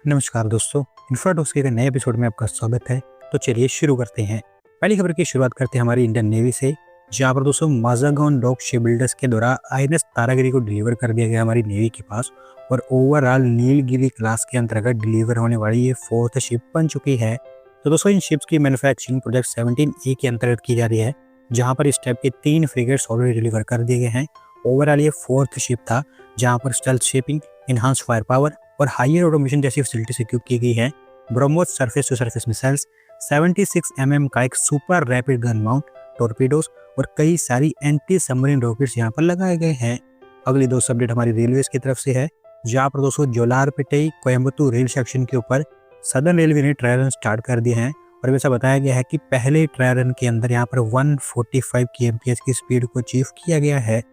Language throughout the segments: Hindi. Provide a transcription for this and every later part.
नमस्कार दोस्तों, इन्फ्राडॉक्स के एक नए एपिसोड में आपका स्वागत है। तो चलिए शुरू करते हैं। पहली खबर की शुरुआत करते हैं हमारी इंडियन नेवी से, जहां पर दोस्तों माजागॉन डॉक शिप बिल्डर्स के द्वारा आईएनएस तारागिरी को डिलीवर कर दिया गया हमारी नेवी के पास। और ओवरऑल नीलगिरी क्लास के अंतर्गत डिलीवर होने वाली ये 4th शिप बन चुकी है। तो दोस्तों इन शिप्स की मैन्युफैक्चरिंग प्रोजेक्ट 17A के अंतर्गत की जा रही है, जहाँ पर इस टाइप के 3 फ्रिगेट्स ऑलरेडी डिलीवर कर दिए गए हैं। ओवरऑल ये 4th शिप था, जहाँ पर stealth shipping, enhance fire power और हायर ऑटोमेशन जैसी फैसिलिटीज इक्विप की गई है। BrahMos surface to surface missiles, 76 mm का एक super rapid gun mount, torpedoes और कई सारी एंटी सबमरीन रॉकेट्स यहाँ पर लगाए गए हैं। अगली दो अपडेट हमारी रेलवे की तरफ से है, जहाँ पर दोस्तों जोलारपेटे कोयम्बतूर रेल सेक्शन के ऊपर सदर्न रेलवे ने ट्रायल रन स्टार्ट कर दिए हैं। और वैसा बताया गया है कि पहले ट्रायल रन के अंदर यहाँ पर 145 kmph की स्पीड को अचीव किया गया है।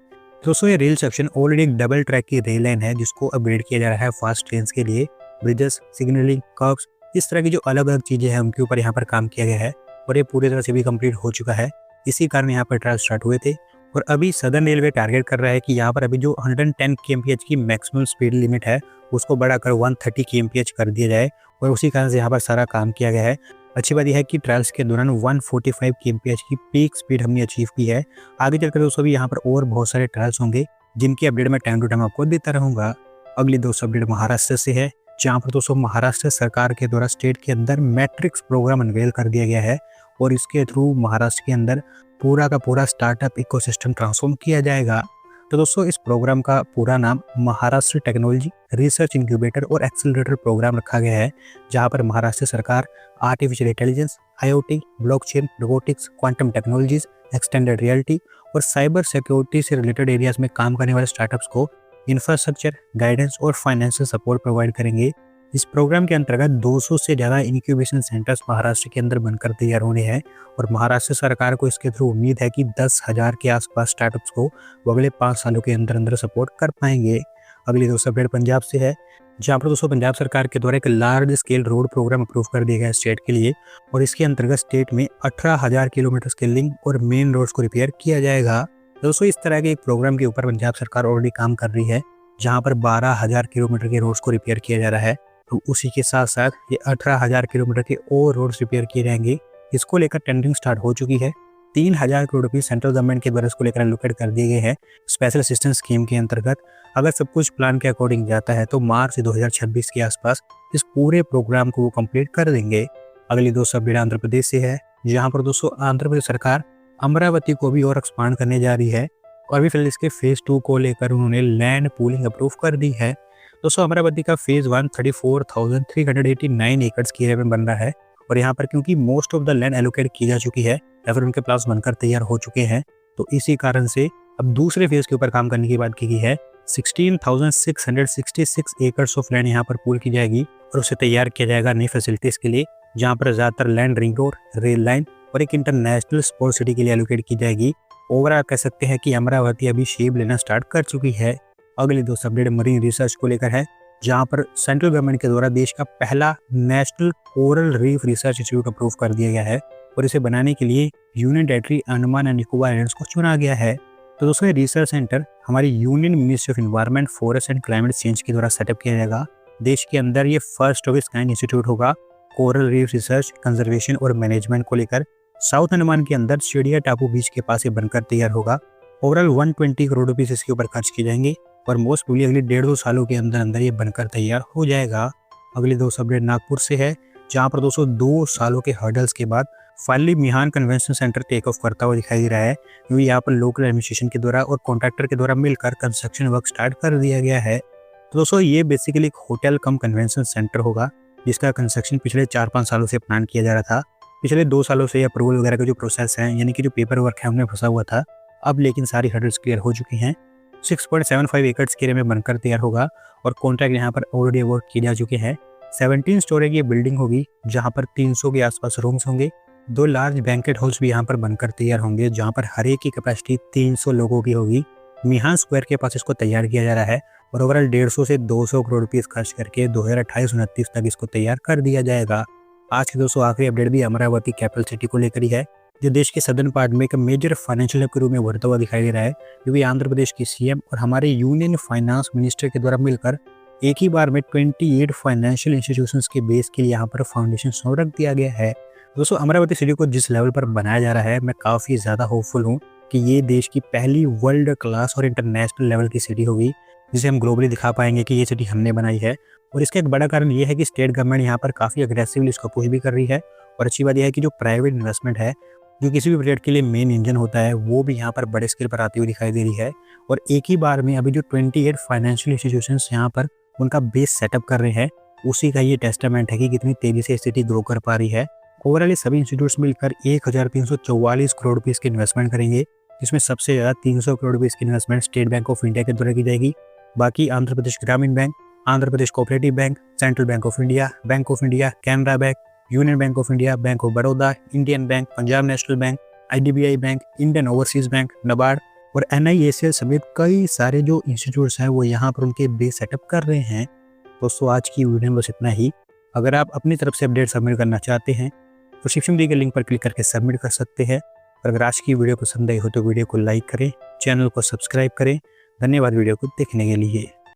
दोस्तों ये रेल सेक्शन ऑलरेडी एक डबल ट्रैक की रेल लाइन है, जिसको अपग्रेड किया जा रहा है फास्ट ट्रेन के लिए। ब्रिजेस, सिग्नलिंग, कर्व्स, इस तरह की जो अलग अलग चीजें हैं उनके ऊपर यहाँ पर काम किया गया है और ये पूरी तरह से भी कंप्लीट हो चुका है। इसी कारण यहाँ पर ट्रायल स्टार्ट हुए थे। और अभी सदर्न रेलवे टारगेट कर रहा है कि यहाँ पर अभी जो 110 kmph की मैक्सिमम स्पीड लिमिट है उसको बढ़ाकर 130 kmph कर दिया जाए, और उसी कारण से यहाँ पर सारा काम किया गया है। अच्छी बात यह है कि ट्रायल्स के दौरान 145 kmph की पीक स्पीड हमने अचीव की है। आगे चलकर दोस्तों भी यहाँ पर और बहुत सारे ट्रायल्स होंगे, जिनकी अपडेट मैं टाइम टू टाइम आपको देता रहूंगा। अगली दोस्तों अपडेट महाराष्ट्र से है, जहाँ पर दोस्तों महाराष्ट्र सरकार के द्वारा स्टेट के अंदर मैट्रिक्स प्रोग्राम अनवेल कर दिया गया है। और इसके थ्रू महाराष्ट्र के अंदर पूरा का पूरा स्टार्टअप इकोसिस्टम ट्रांसफॉर्म किया जाएगा। तो दोस्तों इस प्रोग्राम का पूरा नाम महाराष्ट्र टेक्नोलॉजी रिसर्च इंक्यूबेटर और एक्सेलरेटर प्रोग्राम रखा गया है, जहां पर महाराष्ट्र सरकार artificial intelligence, IoT, blockchain, robotics, quantum technologies, extended reality और साइबर सिक्योरिटी से रिलेटेड एरियाज में काम करने वाले स्टार्टअप्स को इंफ्रास्ट्रक्चर, गाइडेंस और फाइनेंशियल सपोर्ट प्रोवाइड करेंगे। इस प्रोग्राम के अंतर्गत 200 से ज़्यादा इंक्यूबेशन सेंटर्स महाराष्ट्र के अंदर बनकर तैयार होने हैं। और महाराष्ट्र सरकार को इसके थ्रू उम्मीद है कि 10,000 के आसपास स्टार्टअप्स को वो अगले 5 सालों के अंदर अंदर सपोर्ट कर पाएंगे। अगली दोस्तों अपडेट पंजाब से है, जहाँ पर दोस्तों पंजाब सरकार के द्वारा एक large scale road programme approve कर दिया गया स्टेट के लिए। और इसके अंतर्गत स्टेट में 18,000 किलोमीटर के लिंक और मेन रोड्स को रिपेयर किया जाएगा। दोस्तों इस तरह के एक प्रोग्राम के ऊपर पंजाब सरकार ऑलरेडी काम कर रही है, जहाँ पर 12,000 किलोमीटर के रोड्स को रिपेयर किया जा रहा है। तो उसी के साथ साथ ये 18,000 किलोमीटर के और रोड्स रिपेयर किए जाएंगे। इसको लेकर टेंडरिंग स्टार्ट हो चुकी है। 3,000 करोड़ रुपये सेंट्रल गवर्नमेंट के द्वारा इसको लेकर एलोकेट कर दिए गए हैं स्पेशल असिस्टेंस स्कीम के अंतर्गत। अगर सब कुछ प्लान के अकॉर्डिंग जाता है तो मार्च 2026 के आसपास इस पूरे प्रोग्राम को वो कंप्लीट कर देंगे। अगली दोस्तों अपडेट आंध्र प्रदेश से है, जहाँ पर दोस्तों आंध्र प्रदेश सरकार अमरावती को भी और एक्सपांड करने जा रही है। और अभी फिलहाल इसके फेज 2 को लेकर उन्होंने लैंड पूलिंग अप्रूव कर दी है। दोस्तों अमरावती का फेज 1 34,389 एकड़ की एरिया में बन रहा है। और यहाँ पर क्योंकि most of the land allocate की जा चुकी है या फिर उनके प्लान्स बनकर तैयार हो चुके हैं, तो इसी कारण से अब दूसरे फेज के ऊपर काम करने की बात की गई है। 16,666 एकर्स ऑफ लैंड यहाँ पर पूल की जाएगी और उसे तैयार किया जाएगा नई फैसिलिटीज के लिए, जहाँ पर ज्यादातर land ring road, rail line और एक इंटरनेशनल स्पोर्ट्स सिटी के लिए एलोकेट की जाएगी। ओवरऑल कह सकते हैं कि अमरावती अभी शेप लेना स्टार्ट कर चुकी है। अगली दोस्त अपडेट मरीन रिसर्च को लेकर है, जहां पर सेंट्रल गवर्नमेंट के द्वारा देश का पहला national coral reef research institute approve कर दिया गया है। और इसे बनाने के लिए union territory Andaman and Nicobar islands को चुना गया है। तो दोस्तों ये रिसर्च सेंटर हमारी union ministry of environment, forest and climate change के द्वारा सेटअप किया जाएगा। देश के अंदर ये first of its kind institute होगा कोरल रीफ रिसर्च, कंजर्वेशन और मैनेजमेंट को लेकर। साउथ अंडमान के अंदर चिड़िया टापू बीच के पास ये बनकर तैयार होगा। ओवरऑल 120 करोड़ रुपीज इसके ऊपर खर्च किए जाएंगे और मोस्ट प्रोबेबली अगले 1.5-2 सालों के अंदर अंदर ये बनकर तैयार हो जाएगा। अगली दोस्त अपडेट नागपुर से है, जहां पर 2 सालों के हर्डल्स के बाद फाइनली मिहान कन्वेंशन सेंटर टेक ऑफ करता हुआ दिखाई दे रहा है, क्योंकि यहाँ पर लोकल एडमिनिस्ट्रेशन के द्वारा और कॉन्ट्रैक्टर के द्वारा मिलकर कंस्ट्रक्शन वर्क स्टार्ट कर दिया गया है। तो दोस्तों ये बेसिकली एक होटल कम कन्वेंशन सेंटर होगा, जिसका कंस्ट्रक्शन पिछले 4-5 सालों से प्लान किया जा रहा था। पिछले 2 सालों से अप्रूवल वगैरह का जो प्रोसेस है, यानी कि जो पेपर वर्क है, उनमें फंसा हुआ था। अब लेकिन सारी हर्डल्स क्लियर हो चुकी हैं। 6.75 एकड़ के एरिया में बनकर तैयार होगा और कॉन्ट्रैक्ट यहाँ पर ऑलरेडी अवार्ड किए जा चुके हैं। 17 स्टोरी की बिल्डिंग होगी, जहाँ पर 300 के आसपास रूम्स होंगे। 2 लार्ज बैंकेट हॉल्स भी यहाँ पर बनकर तैयार होंगे, जहाँ पर हर एक की कैपेसिटी 300 लोगों की होगी। मिहान स्क्वायर के पास इसको तैयार किया जा रहा है और ओवरऑल 150 से 200 करोड़ रुपीज खर्च करके 2028-29 तक इसको तैयार कर दिया जाएगा। आज की दोस्तों आखिरी अपडेट भी अमरावती कैपिटल सिटी को लेकर ही है, जो देश के सदर्न पार्ट में एक मेजर फाइनेंशियल हब के रूप में उभरता हुआ दिखाई दे रहा है, क्योंकि आंध्र प्रदेश की सीएम और हमारे यूनियन फाइनेंस मिनिस्टर के द्वारा मिलकर एक ही बार में 28 फाइनेंशियल इंस्टीट्यूशंस के बेस के लिए यहाँ पर फाउंडेशन स्टोन रख दिया गया है। दोस्तों अमरावती सिटी को जिस लेवल पर बनाया जा रहा है, मैं काफ़ी ज़्यादा होपफुल हूँ कि ये देश की पहली वर्ल्ड क्लास और इंटरनेशनल लेवल की सिटी होगी, जिसे हम ग्लोबली दिखा पाएंगे कि ये सिटी हमने बनाई है। और इसका एक बड़ा कारण ये है कि स्टेट गवर्नमेंट यहाँ पर काफ़ी अग्रेसिवली इसको पुश भी कर रही है। और अच्छी बात यह है कि जो प्राइवेट इन्वेस्टमेंट है, जो किसी भी प्रोजेक्ट के लिए मेन इंजन होता है, वो भी यहाँ पर बड़े स्केल पर आती हुई दिखाई दे रही है। और एक ही बार में अभी जो 28 फाइनेंशियल इंस्टीट्यूशंस यहाँ पर उनका बेस सेटअप कर रहे हैं, उसी का ये टेस्टामेंट है कि कितनी तेजी से सिटी ग्रो कर पा रही है। ओवरऑल ये सभी इंस्टीट्यूट्स मिलकर 1344 करोड़ रुपीस की इन्वेस्टमेंट करेंगे, जिसमें सबसे ज़्यादा 300 करोड़ रुपीस की investment state bank of India के द्वारा की जाएगी। बाकी आंध्र प्रदेश ग्रामीण bank, Andhra Pradesh cooperative bank, central bank of India, Canara bank, union bank of India, bank of Baroda, Indian bank, Punjab national bank, IDBI bank, Indian overseas bank, NABARD और NIACL समेत कई सारे जो इंस्टीट्यूट्स हैं वो यहाँ पर उनके बेस सेटअप कर रहे हैं। दोस्तों आज की वीडियो में बस इतना ही। अगर आप अपनी तरफ से अपडेट सबमिट करना चाहते हैं तो डिस्क्रिप्शन दी गई लिंक पर क्लिक करके सबमिट कर सकते हैं। और अगर आज की वीडियो पसंद आई हो तो वीडियो को लाइक करें, चैनल को सब्सक्राइब करें। धन्यवाद वीडियो को देखने के लिए।